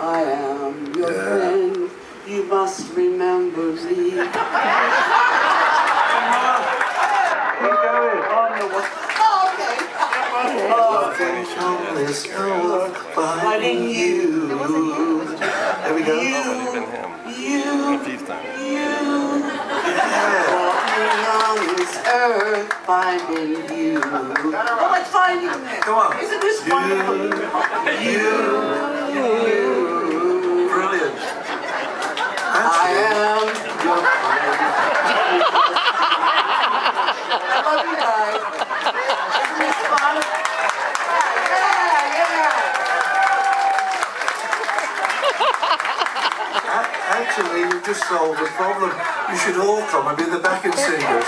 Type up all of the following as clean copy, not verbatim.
I am your friend. You must remember me. Keep going. Oh, okay. On this earth, finding you. There we go. On this earth, finding you. Oh, let's find you. Come on. Isn't this wonderful? Brilliant. I am your friend. I love you guys. Isn't this fun? Yeah. Actually, you just solved the problem. You should all come and be the backing singers.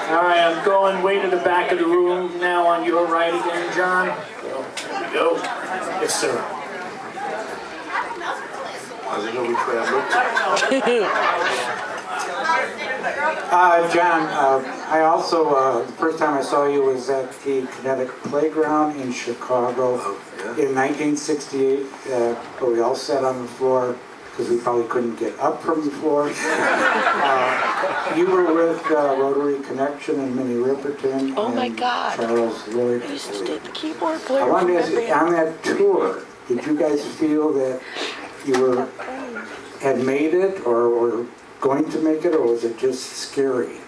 All right, I'm going way to the back of the room now on your right again, John. Here we go. Yes, sir. I don't know which way I looked. John, I also, the first time I saw you was at the Kinetic Playground in Chicago in 1968, where we all sat on the floor because we probably couldn't get up from the floor. You were with Rotary Connection and Minnie Riperton and Charles Lloyd. I used to take the keyboard player. I wanted to ask you, on that tour, did you guys feel that you had made it or were going to make it, or was it just scary?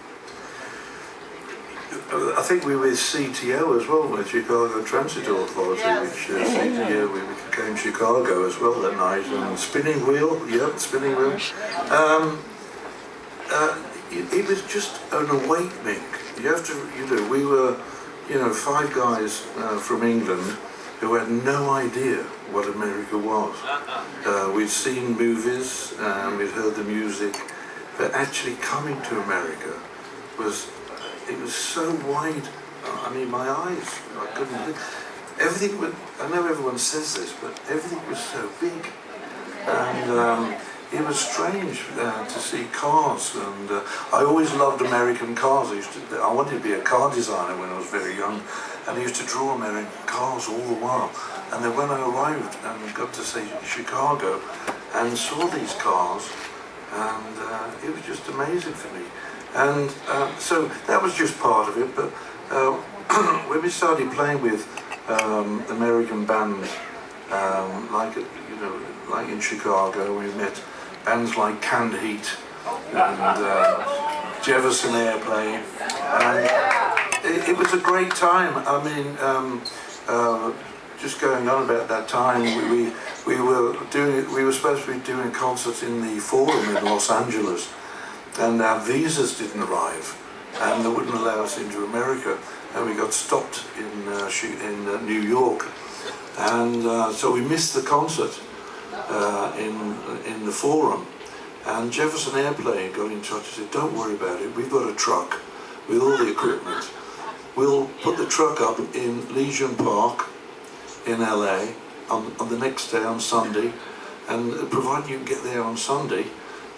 I think we were with CTO as well, with Chicago Transit Authority, which CTO, we became Chicago as well that night, and Spinning Wheel, Spinning Wheel. It was just an awakening. You have to, we were, 5 guys from England who had no idea what America was. We'd seen movies, we'd heard the music, but actually coming to America was so wide. I mean, my eyes, I couldn't believe. Everything was, I know everyone says this, but everything was so big. And it was strange to see cars, and I always loved American cars. I wanted to be a car designer when I was very young, and I used to draw American cars all the while. And then when I arrived and got to say Chicago and saw these cars, and it was just amazing for me. And so that was just part of it. But when we started playing with American bands, like in Chicago, we met bands like Canned Heat and Jefferson Airplane, and it was a great time. I mean, just going on about that time, we were supposed to be doing a concert in the Forum in Los Angeles, and our visas didn't arrive, and they wouldn't allow us into America, and we got stopped in New York, and so we missed the concert in the Forum, and Jefferson Airplane got in touch and said, "Don't worry about it, we've got a truck with all the equipment. We'll put the truck up in Legion Park in LA on the next day on Sunday, and provided you can get there on Sunday,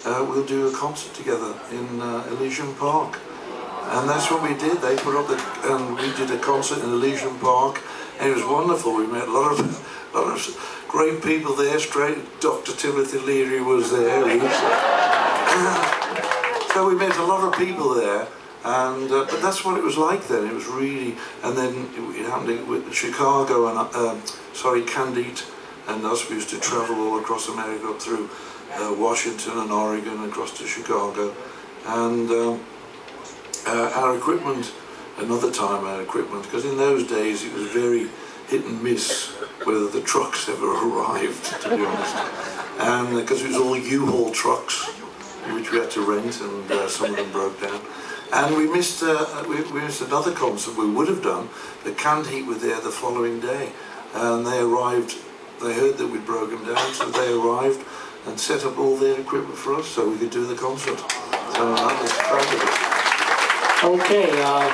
we'll do a concert together in Elysian Park." And that's what we did. They put up and we did a concert in Elysian Park, and it was wonderful. We met a lot of great people there. Dr. Timothy Leary was there. So we met a lot of people there. And but that's what it was like then. It was really, and then it happened with Chicago and Canned Heat and us. We used to travel all across America, up through Washington and Oregon, across to Chicago, and our equipment. Another time, our equipment, because in those days it was very hit and miss whether the trucks ever arrived, to be honest, and because it was all U-Haul trucks, which we had to rent, and some of them broke down. And we missed another concert we would have done. The Canned Heat were there the following day, and they arrived. They heard that we'd broken down, so they arrived and set up all their equipment for us, so we could do the concert. So that was fabulous. Okay,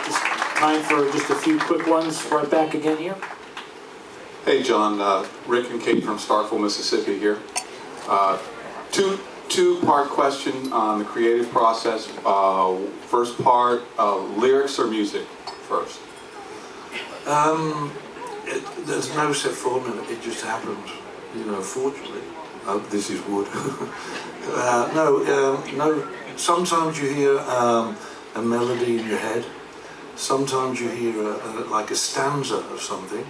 it's time for just a few quick ones. Right back again here. Hey, John. Rick and Kate from Starkville, Mississippi here. Two-part question on the creative process. First part, lyrics or music first? there's no set formula, it just happens, you know, fortunately. This is wood. No, sometimes you hear a melody in your head, sometimes you hear like a stanza of something,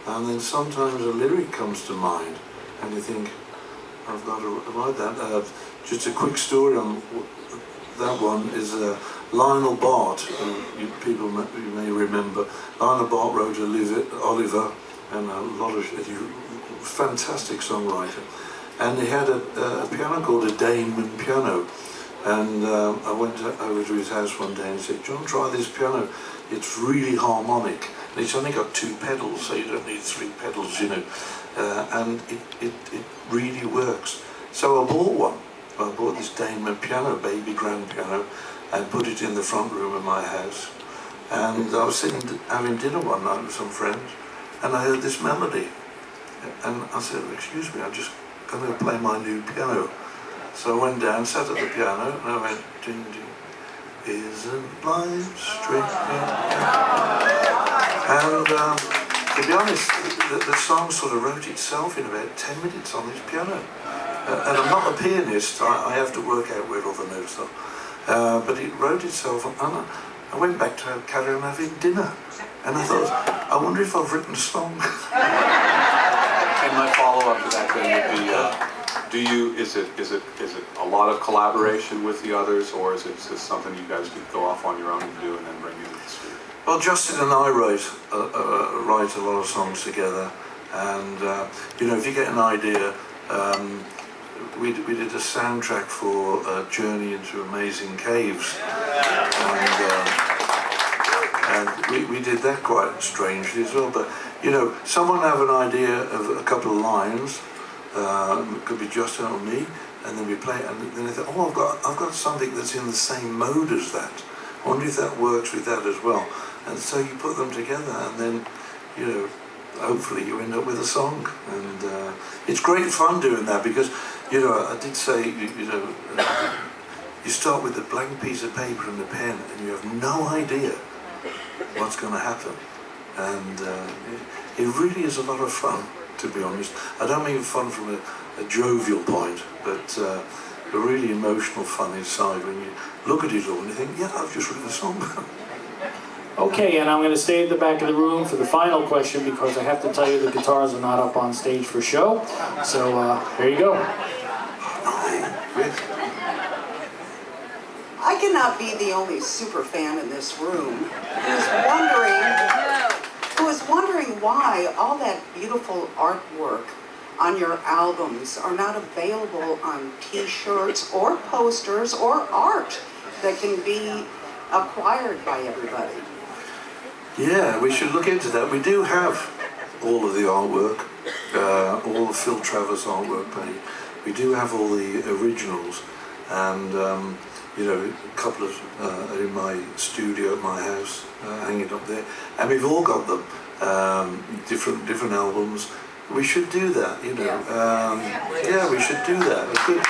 and then sometimes a lyric comes to mind, and you think, I've got to write that. Just a quick story on that one is Lionel Bart, who you may remember. Lionel Bart wrote Oliver, and a lot of fantastic songwriter. And he had a piano called a Damon piano. And I went over to his house one day and said, John, try this piano. It's really harmonic. And it's only got 2 pedals, so you don't need 3 pedals, you know. And it really works. So I bought one. I bought this Damon piano, baby grand piano, and put it in the front room of my house. And I was sitting having dinner one night with some friends, and I heard this melody. And I said, excuse me, I'm just going to play my new piano. So I went down, sat at the piano, and I went, ding, ding, isn't life strange? And to be honest, the song sort of wrote itself in about 10 minutes on this piano. And I'm not a pianist, I have to work out where all the notes are. But it wrote itself, and I went back to carry on having dinner. And I thought, I wonder if I've written a song. And my follow-up to that then would be, is it a lot of collaboration with the others, or is it just something you guys could go off on your own and do and then bring into the studio? Well, Justin and I write a lot of songs together, and you know, if you get an idea, we did a soundtrack for Journey into Amazing Caves, and we did that quite strangely as well. But you know, someone have an idea of a couple of lines, it could be Justin or me, and then we play it, and then they think, oh, I've got something that's in the same mode as that. I wonder if that works with that as well. And so you put them together, and then, you know, hopefully you end up with a song. And it's great fun doing that, because, you know, I did say, you know, you start with a blank piece of paper and a pen, and you have no idea what's going to happen. And it really is a lot of fun, to be honest. I don't mean fun from a jovial point, but a really emotional fun inside when you look at it all and you think, yeah, I've just written a song. Okay, and I'm going to stay at the back of the room for the final question, because I have to tell you the guitars are not up on stage for show. So there you go. I cannot be the only super fan in this room who is wondering why all that beautiful artwork on your albums are not available on t-shirts or posters or art that can be acquired by everybody. Yeah, we should look into that. We do have all of the artwork, all of Phil Travers' artwork. We do have all the originals, and you know, a couple of in my studio at my house, hanging up there, and we've all got them, different albums. We should do that, you know. Yeah, we should do that. Good.